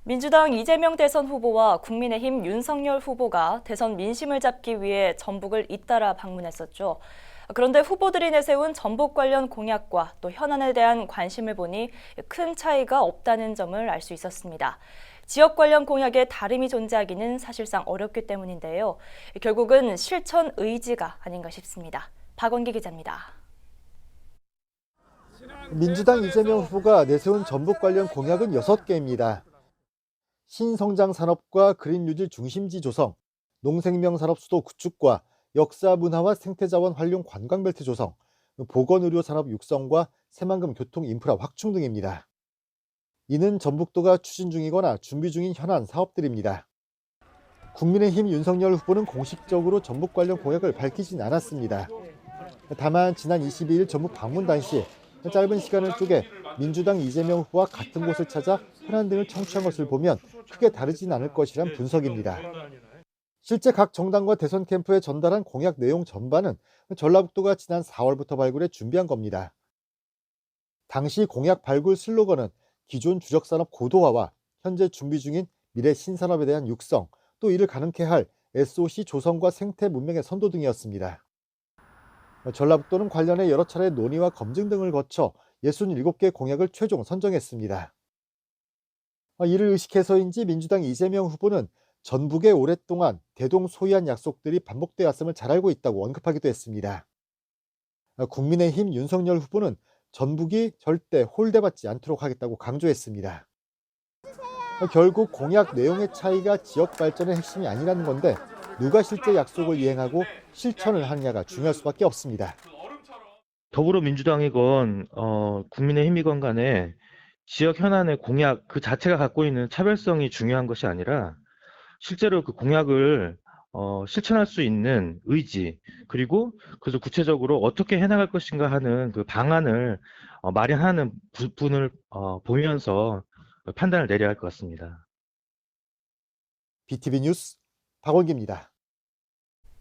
민주당 이재명 대선 후보와 국민의힘 윤석열 후보가 대선 민심을 잡기 위해 전북을 잇따라 방문했었죠. 그런데 후보들이 내세운 전북 관련 공약과 또 현안에 대한 관심을 보니 큰 차이가 없다는 점을 알 수 있었습니다. 지역 관련 공약에 다름이 존재하기는 사실상 어렵기 때문인데요. 결국은 실천 의지가 아닌가 싶습니다. 박원기 기자입니다. 민주당 이재명 후보가 내세운 전북 관련 공약은 6개입니다. 신성장 산업과 그린 뉴딜 중심지 조성, 농생명 산업 수도 구축과 역사 문화와 생태자원 활용 관광벨트 조성, 보건의료 산업 육성과 새만금 교통 인프라 확충 등입니다. 이는 전북도가 추진 중이거나 준비 중인 현안 사업들입니다. 국민의힘 윤석열 후보는 공식적으로 전북 관련 공약을 밝히진 않았습니다. 다만 지난 22일 전북 방문 당시 짧은 시간을 쪼개 민주당 이재명 후보와 같은 곳을 찾아 현안 등을 청취한 것을 보면 크게 다르진 않을 것이란 분석입니다. 실제 각 정당과 대선 캠프에 전달한 공약 내용 전반은 전라북도가 지난 4월부터 발굴해 준비한 겁니다. 당시 공약 발굴 슬로건은 기존 주력산업 고도화와 현재 준비 중인 미래 신산업에 대한 육성, 또 이를 가능케 할 SOC 조성과 생태 문명의 선도 등이었습니다. 전라북도는 관련해 여러 차례 논의와 검증 등을 거쳐 67개 공약을 최종 선정했습니다. 이를 의식해서인지 민주당 이재명 후보는 전북에 오랫동안 대동소이한 약속들이 반복되어 왔음을 잘 알고 있다고 언급하기도 했습니다. 국민의힘 윤석열 후보는 전북이 절대 홀대받지 않도록 하겠다고 강조했습니다. 결국 공약 내용의 차이가 지역 발전의 핵심이 아니라는 건데 누가 실제 약속을 이행하고 실천을 하느냐가 중요할 수밖에 없습니다. 더불어민주당이건 국민의힘이건 간에 지역 현안의 공약 그 자체가 갖고 있는 차별성이 중요한 것이 아니라 실제로 그 공약을 실천할 수 있는 의지, 그리고 그래서 구체적으로 어떻게 해나갈 것인가 하는 그 방안을 마련하는 부분을 보면서 판단을 내려야 할 것 같습니다. BTV 뉴스 박원기입니다.